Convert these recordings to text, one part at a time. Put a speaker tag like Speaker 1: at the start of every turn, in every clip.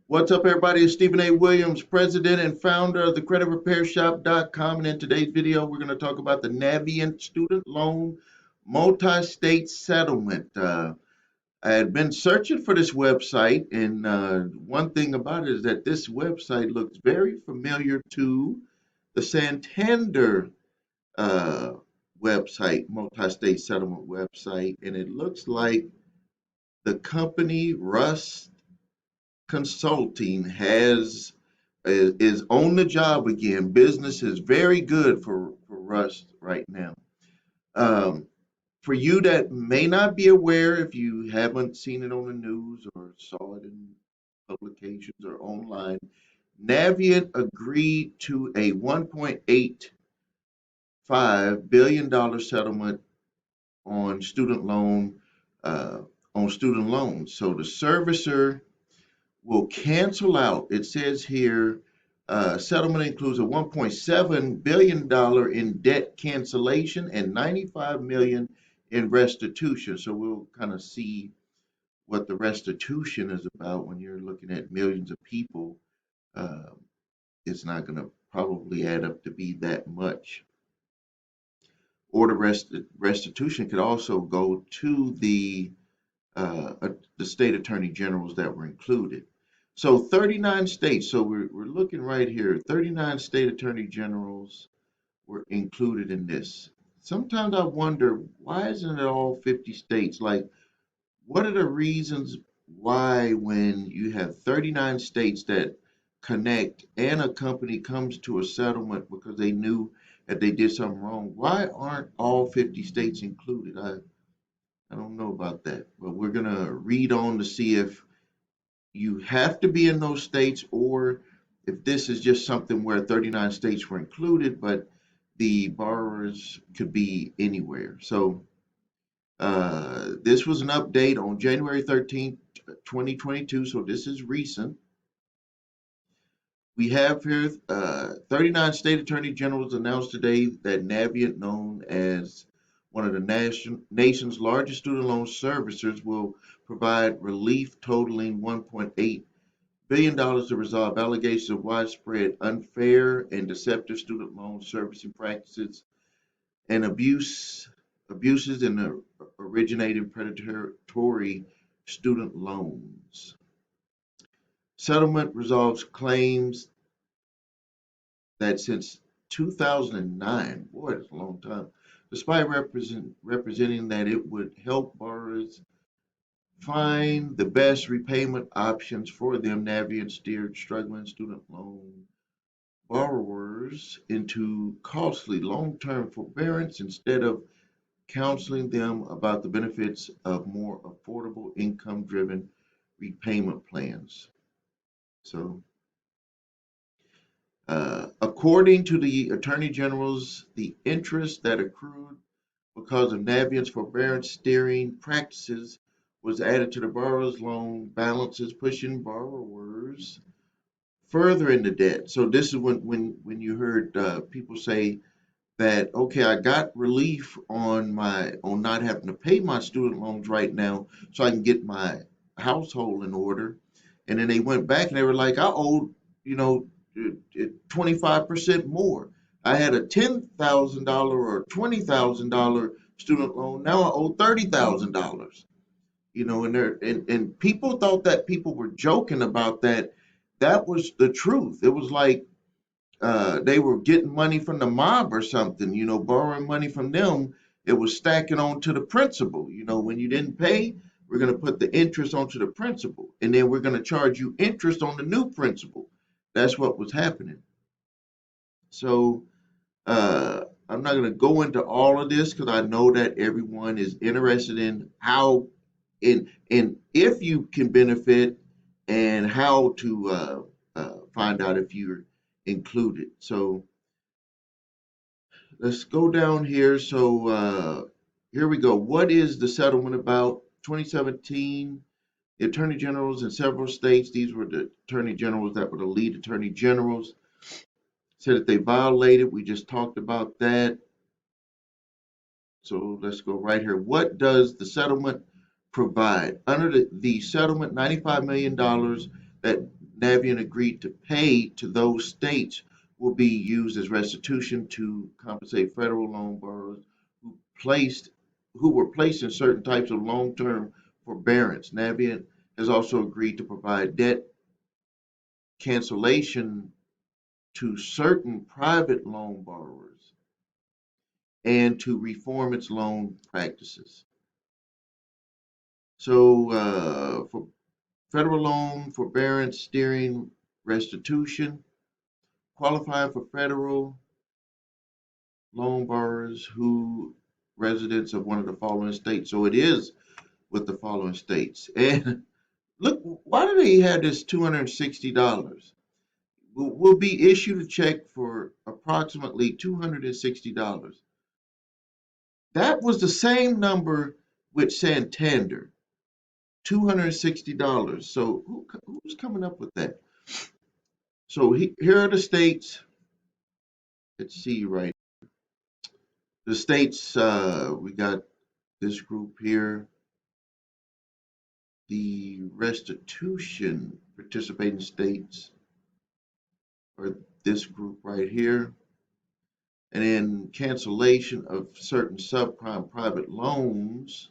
Speaker 1: What's up, everybody? It's Stephen A. Williams, president and founder of the creditrepairshop.com. And in today's video, we're going to talk about the Navient student loan multi-state settlement. I had been searching for this website, and one thing about it is that this website looks very familiar to the Santander uh, website, multi-state settlement website, and it looks like the company Rust Consulting is on the job again. Business is very good for Rust right now. Um, for you that may not be aware, if you haven't seen it on the news or saw it in publications or online, Navient agreed to a $1.85 billion settlement on student loan uh, on student loans. So the servicer will cancel out. It says here, settlement includes a $1.7 billion in debt cancellation and $95 million in restitution. So we'll kind of see what the restitution is about when you're looking at millions of people. Uh, it's not going to probably add up to be that much. Or the restitution could also go to the state attorney generals that were included. So 39 states, so we're looking right here, 39 state attorney generals were included in this. Sometimes I wonder, why isn't it all 50 states? Like, what are the reasons why when you have 39 states that connect and a company comes to a settlement because they knew that they did something wrong, why aren't all 50 states included? I don't know about that, but we're gonna read on to see if you have to be in those states or if this is just something where 39 states were included, but the borrowers could be anywhere. So this was an update on January 13th, 2022. So this is recent. We have here 39 state attorney generals announced today that Navient, known as one of the nation's largest student loan servicers, will provide relief totaling $1.8 billion to resolve allegations of widespread unfair and deceptive student loan servicing practices and abuses in the originating predatory student loans. Settlement resolves claims that since 2009, boy, that's a long time, despite representing that it would help borrowers find the best repayment options for them, Navient steered struggling student loan borrowers into costly long-term forbearance instead of counseling them about the benefits of more affordable income-driven repayment plans. So according to the Attorney General's, the interest that accrued because of Navient's forbearance steering practices was added to the borrower's loan balances, pushing borrowers further into debt. So this is when you heard people say that, okay, I got relief on not having to pay my student loans right now, so I can get my household in order. And then they went back and they were like, I owed, 25% more. I had a $10,000 or $20,000 student loan. Now I owe $30,000. And people thought that people were joking about that. That was the truth. It was like they were getting money from the mob or something, borrowing money from them. It was stacking onto the principal. When you didn't pay, we're going to put the interest onto the principal, and then we're going to charge you interest on the new principal. That's what was happening. So I'm not going to go into all of this because I know that everyone is interested in how and if you can benefit and how to find out if you're included. So let's go down here. So here we go. What is the settlement about? 2017, the attorney generals in several states, these were the attorney generals that were the lead attorney generals, said that they violated. We just talked about that. So let's go right here. What does the settlement provide? Under the settlement, $95 million that Navient agreed to pay to those states will be used as restitution to compensate federal loan borrowers who placed who were placed in certain types of long-term forbearance. Navient has also agreed to provide debt cancellation to certain private loan borrowers and to reform its loan practices. So, for federal loan forbearance, steering, restitution, qualify for federal loan borrowers who residents of one of the following states. So it is with the following states. And look, why do they have this $260? Will be issued a check for approximately $260. That was the same number with Santander, $260. So who's coming up with that? So here are the states. Let's see, right. The states, we got this group here, the restitution participating states, or this group right here, and then cancellation of certain subprime private loans.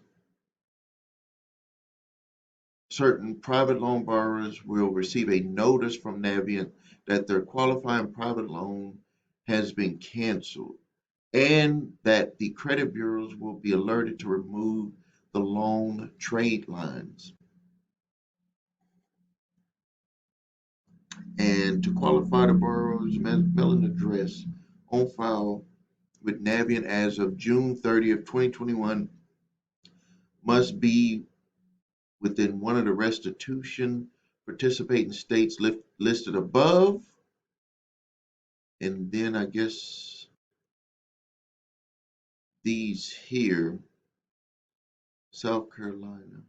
Speaker 1: Certain private loan borrowers will receive a notice from Navient that their qualifying private loan has been canceled and that the credit bureaus will be alerted to remove the loan trade lines. And to qualify, the borrower's mailing address on file with Navient as of June 30th, 2021 must be within one of the restitution participating states listed above. And then I guess these here, South Carolina.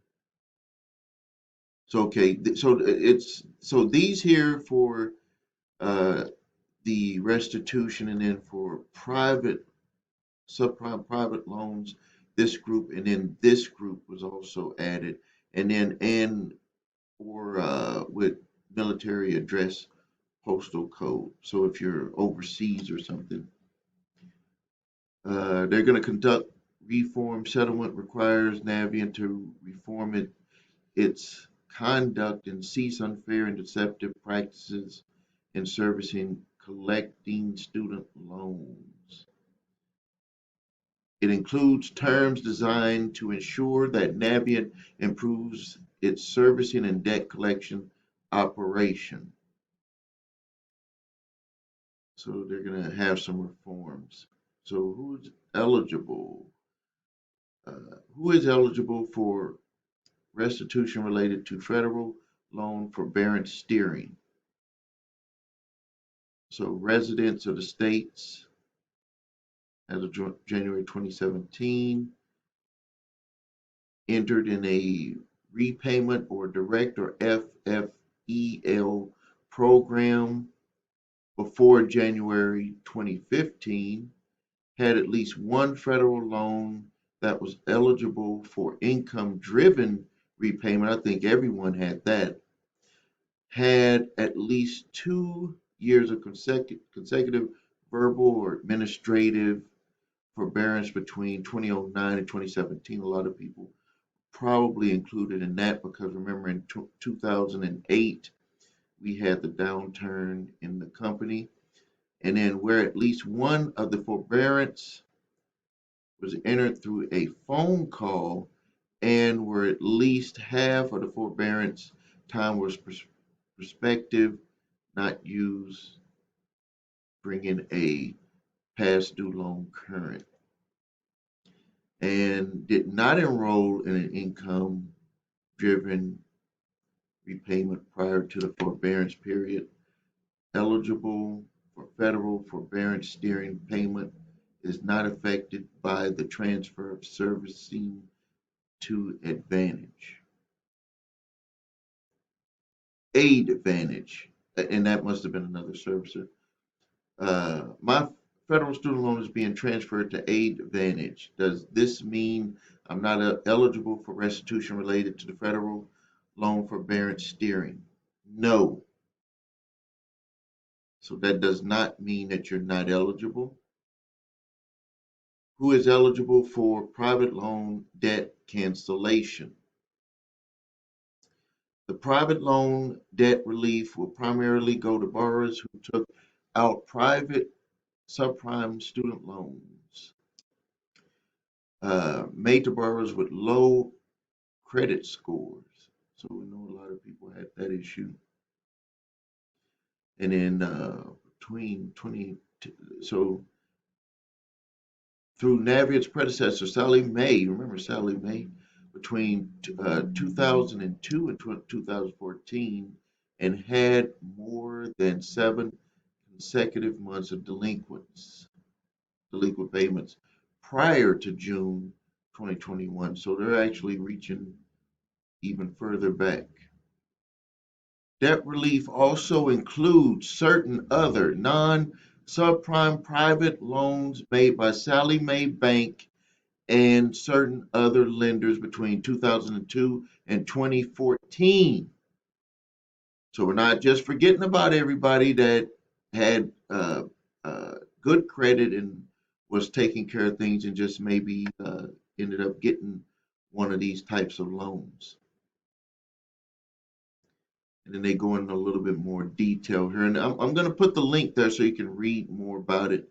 Speaker 1: So okay, so these here for uh, the restitution, and then for private subprime private loans, this group, and then this group was also added, and then and for with military address postal code. So if you're overseas or something, they're going to conduct reform. Settlement requires Navient to reform its conduct and cease unfair and deceptive practices in servicing collecting student loans. It includes terms designed to ensure that Navient improves its servicing and debt collection operation. So they're going to have some reforms. So who's eligible? Who is eligible for restitution related to federal loan forbearance steering? So residents of the states as of January 2017 entered in a repayment or direct or FFEL program before January 2015, had at least one federal loan that was eligible for income-driven repayment. I think everyone had that. Had at least 2 years of consecutive verbal or administrative forbearance between 2009 and 2017. A lot of people probably included in that because remember in 2008 we had the downturn in the company, and then where at least one of the forbearance was entered through a phone call, and where at least half of the forbearance time was prospective, not used, bringing a past due loan current, and did not enroll in an income driven repayment prior to the forbearance period, eligible for federal forbearance steering payment, is not affected by the transfer of servicing to Advantage. Aid Advantage, and that must have been another servicer. My federal student loan is being transferred to Aid Advantage. Does this mean I'm not eligible for restitution related to the federal loan forbearance steering? No. So that does not mean that you're not eligible. Who is eligible for private loan debt cancellation? The private loan debt relief will primarily go to borrowers who took out private subprime student loans made to borrowers with low credit scores. So we know a lot of people had that issue. And then between 20, so through Navient's predecessor, Sally Mae, remember Sally Mae, between 2002 and 2014, and had more than 7 consecutive months of delinquent payments prior to June 2021. So they're actually reaching even further back. Debt relief also includes certain other non-subprime private loans made by Sallie Mae Bank and certain other lenders between 2002 and 2014. So we're not just forgetting about everybody that had good credit and was taking care of things and just maybe ended up getting one of these types of loans. And then they go into a little bit more detail here. And I'm going to put the link there so you can read more about it.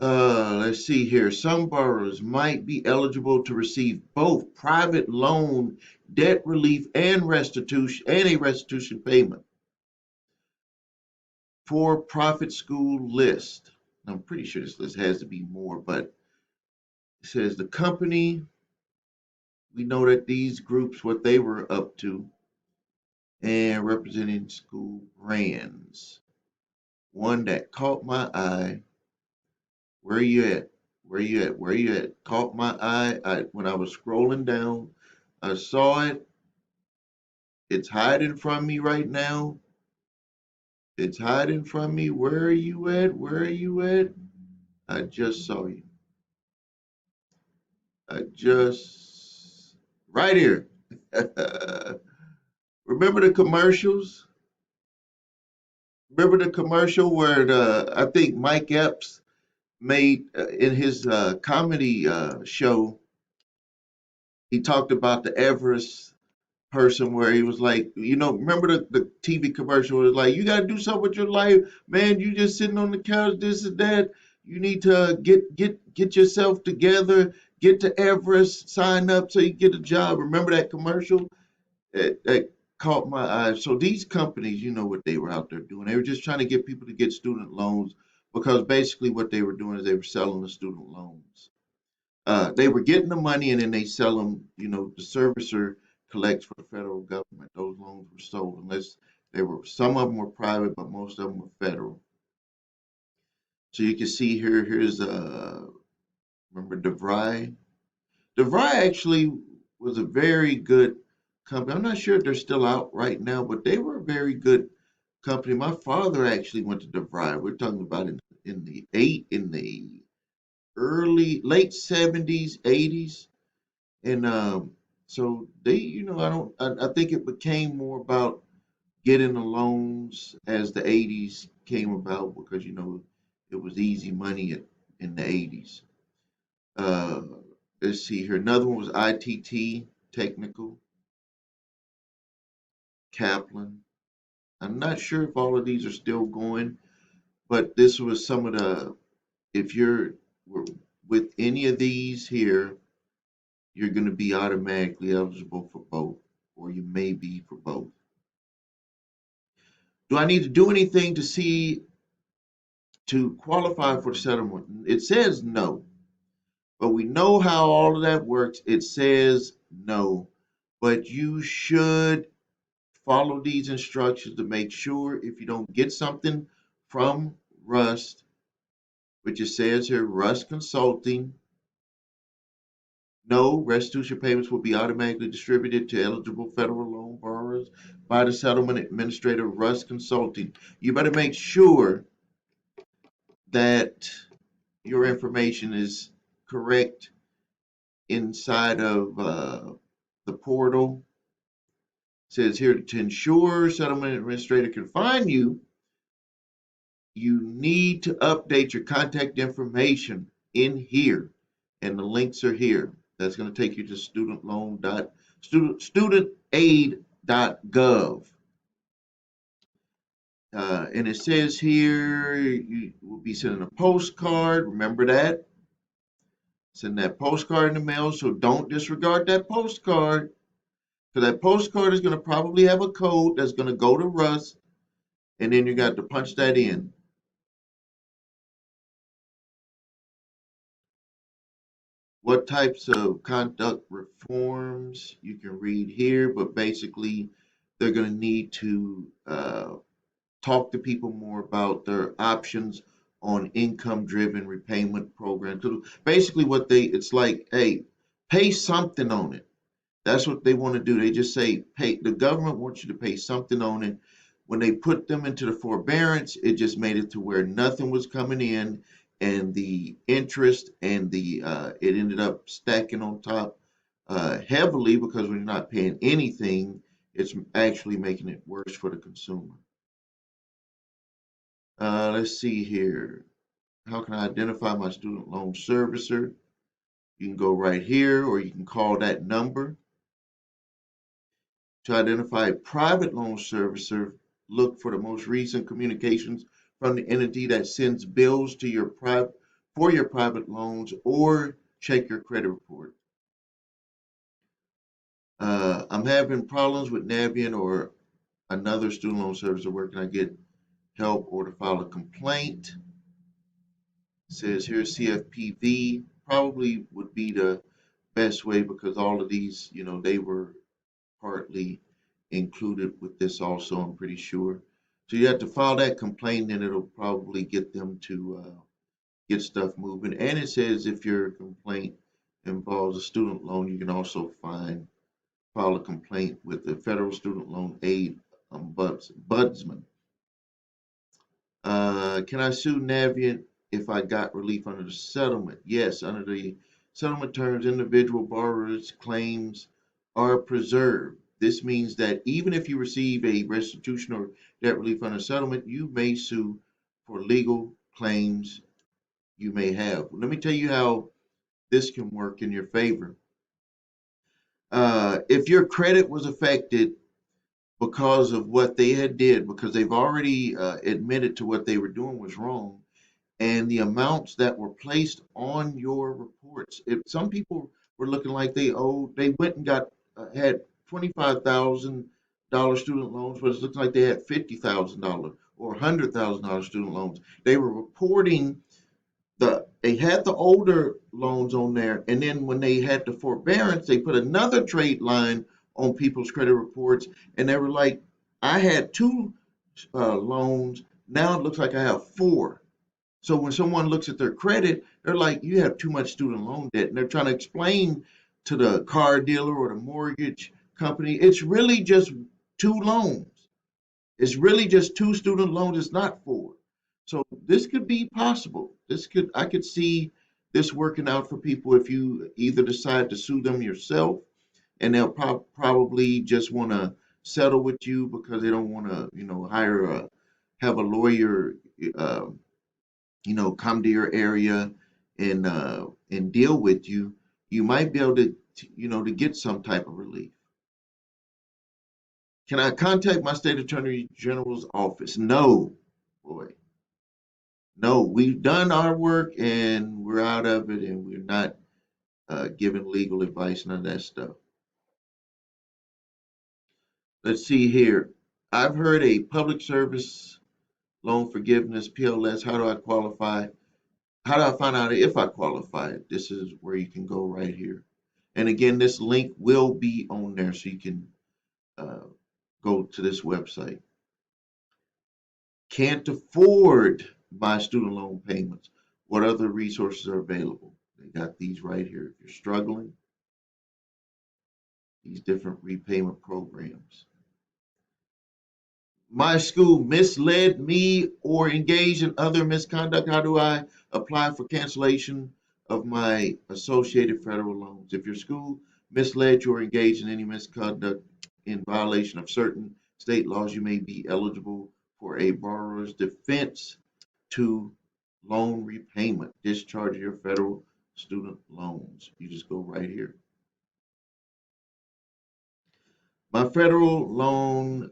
Speaker 1: Let's see here. Some borrowers might be eligible to receive both private loan debt relief and restitution and a restitution payment. For profit school list. I'm pretty sure this list has to be more, but it says the company. We know that these groups, what they were up to, and representing school brands. One that caught my eye. Where are you at? Where you at? Where you at? Caught my eye. When I was scrolling down, I saw it. It's hiding from me right now. It's hiding from me. Where are you at? Where are you at? I just saw you. Right here. Remember the commercials? Remember the commercial where I think Mike Epps made in his comedy show, he talked about the Everest person where he was like, remember the TV commercial was like, you got to do something with your life, man. You just sitting on the couch, this and that. You need to get yourself together, get to Everest, sign up so you get a job. Remember that commercial? That caught my eye. So these companies, you know what they were out there doing. They were just trying to get people to get student loans because basically what they were doing is they were selling the student loans. They were getting the money and then they sell them, the servicer collects for the federal government. Those loans were sold unless some of them were private, but most of them were federal. So you can see here, here's remember DeVry? DeVry actually was a very good company. I'm not sure if they're still out right now, but they were a very good company. My father actually went to DeVry. We're talking about in the late 70s, 80s. And so they, I think it became more about getting the loans as the 80s came about because, it was easy money in the 80s. Uh, let's see here. Another one was ITT, Technical, Kaplan. I'm not sure if all of these are still going, but this was some of if you're with any of these here, you're going to be automatically eligible for both, or you may be for both. Do I need to do anything to qualify for the settlement? It says no, but we know how all of that works. It says no, but you should follow these instructions to make sure if you don't get something from Rust, which it says here, Rust Consulting, no, restitution payments will be automatically distributed to eligible federal loan borrowers by the settlement administrator, Rust Consulting. You better make sure that your information is correct inside of the portal. It says here to ensure settlement administrator can find you you need to update your contact information in here, and the links are here. That's going to take you to studentaid.gov. And it says here you will be sending a postcard. Remember that? Send that postcard in the mail, so don't disregard that postcard. Because that postcard is going to probably have a code that's going to go to Russ, and then you got to punch that in. What types of conduct reforms you can read here, but basically they're going to need to talk to people more about their options on income-driven repayment programs. So basically, it's like, hey, pay something on it. That's what they want to do. They just say, pay. The government wants you to pay something on it. When they put them into the forbearance, it just made it to where nothing was coming in, and the interest and it ended up stacking on top heavily, because when you're not paying anything, it's actually making it worse for the consumer. Let's see here. How can I identify my student loan servicer? You can go right here, or you can call that number. To identify a private loan servicer, look for the most recent communications from the entity that sends bills to for your private loans, or check your credit report. I'm having problems with Navient or another student loan servicer. Where can I get help or to file a complaint? It says here CFPB probably would be the best way, because all of these, they were partly included with this also, I'm pretty sure. So you have to file that complaint, and it'll probably get them to get stuff moving. And it says if your complaint involves a student loan, you can also file a complaint with the Federal Student Loan Aid Ombudsman. Can I sue Navient if I got relief under the settlement? Yes, under the settlement terms, individual borrowers' claims are preserved. This means that even if you receive a restitution or debt relief under settlement, you may sue for legal claims you may have. Let me tell you how this can work in your favor. If your credit was affected because of what they had did, because they've already admitted to what they were doing was wrong, and the amounts that were placed on your reports. If some people were looking like they went and had $25,000 student loans, but it looks like they had $50,000 or $100,000 student loans. They were reporting they had the older loans on there, and then when they had the forbearance, they put another trade line on people's credit reports, and they were like, I had two loans, now it looks like I have four. So when someone looks at their credit, they're like, you have too much student loan debt. And they're trying to explain to the car dealer or the mortgage company, it's really just two loans. It's really just two student loans. It's not four. So this could be possible. I could see this working out for people if you either decide to sue them yourself, and they'll probably just want to settle with you because they don't want to, have a lawyer, uh, come to your area and deal with you. You might be able to get some type of relief. Can I contact my state attorney general's office? No, boy, no. We've done our work and we're out of it, and we're not giving legal advice, none of that stuff. Let's see here. I've heard a public service loan forgiveness, PLS. How do I qualify? How do I find out if I qualify? This is where you can go right here. And again, this link will be on there, so you can uh, go to this website. Can't afford my student loan payments. What other resources are available? They got these right here. If you're struggling, these different repayment programs. My school misled me or engaged in other misconduct. How do I apply for cancellation of my associated federal loans? If your school misled you or engaged in any misconduct in violation of certain state laws, you may be eligible for a borrower's defense to loan repayment, discharge of your federal student loans. You just go right here. My federal loan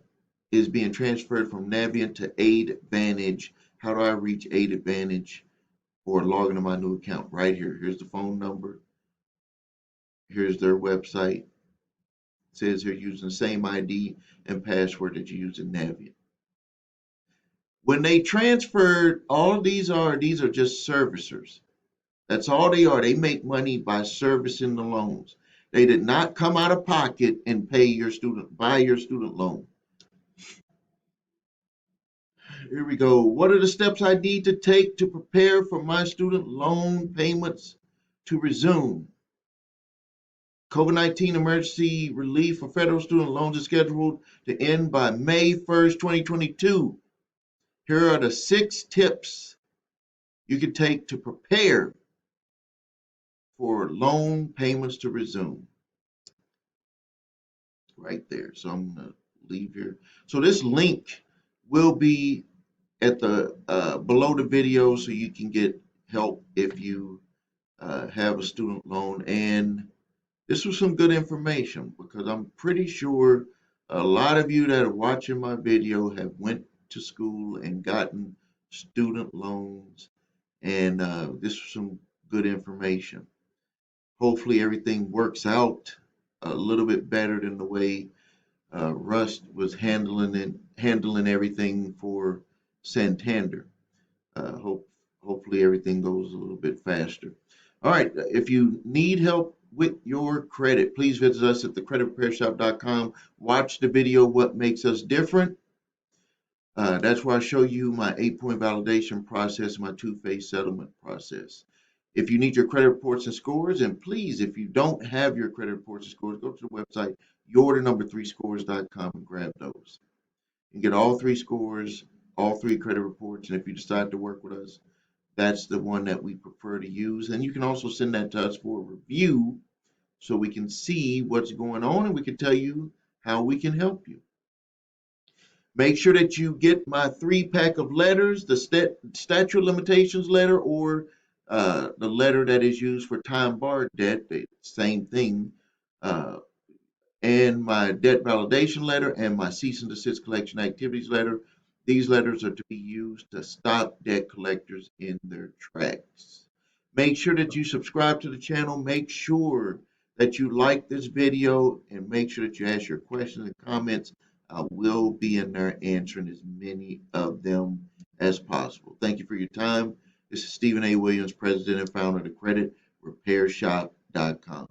Speaker 1: is being transferred from Navient to Aid Advantage. How do I reach Aid Advantage or log into my new account? Right here. Here's the phone number. Here's their website. It says they're using the same ID and password that you use in Navient. When they transferred, all of these are just servicers. That's all they are. They make money by servicing the loans. They did not come out of pocket and buy your student loan. Here we go. What are the steps I need to take to prepare for my student loan payments to resume? COVID-19 emergency relief for federal student loans is scheduled to end by May 1st, 2022. Here are the 6 tips you can take to prepare for loan payments to resume. Right there. So I'm going to leave here. So this link will be at the below the video, so you can get help if you have a student loan. And this was some good information, because I'm pretty sure a lot of you that are watching my video have went to school and gotten student loans, and this was some good information. Hopefully everything works out a little bit better than the way Rust was handling everything for Santander. Hopefully everything goes a little bit faster. All right, if you need help with your credit, please visit us at thecreditrepairshop.com. Watch the video, What Makes Us Different. That's where I show you my 8-point validation process, my 2-phase settlement process. If you need your credit reports and scores, and please, if you don't have your credit reports and scores, go to the website, yourthenumber3scores.com, and grab those. You get all 3 scores, all 3 credit reports, and if you decide to work with us, that's the one that we prefer to use. And you can also send that to us for a review, so we can see what's going on and we can tell you how we can help you. Make sure that you get my 3-pack of letters, the statute of limitations letter, or the letter that is used for time barred debt, the same thing, and my debt validation letter and my cease and desist collection activities letter. These letters are to be used to stop debt collectors in their tracks. Make sure that you subscribe to the channel. Make sure that you like this video, and make sure that you ask your questions and comments. I will be in there answering as many of them as possible. Thank you for your time. This is Stephen A. Williams, President and founder of thecreditrepairshop.com.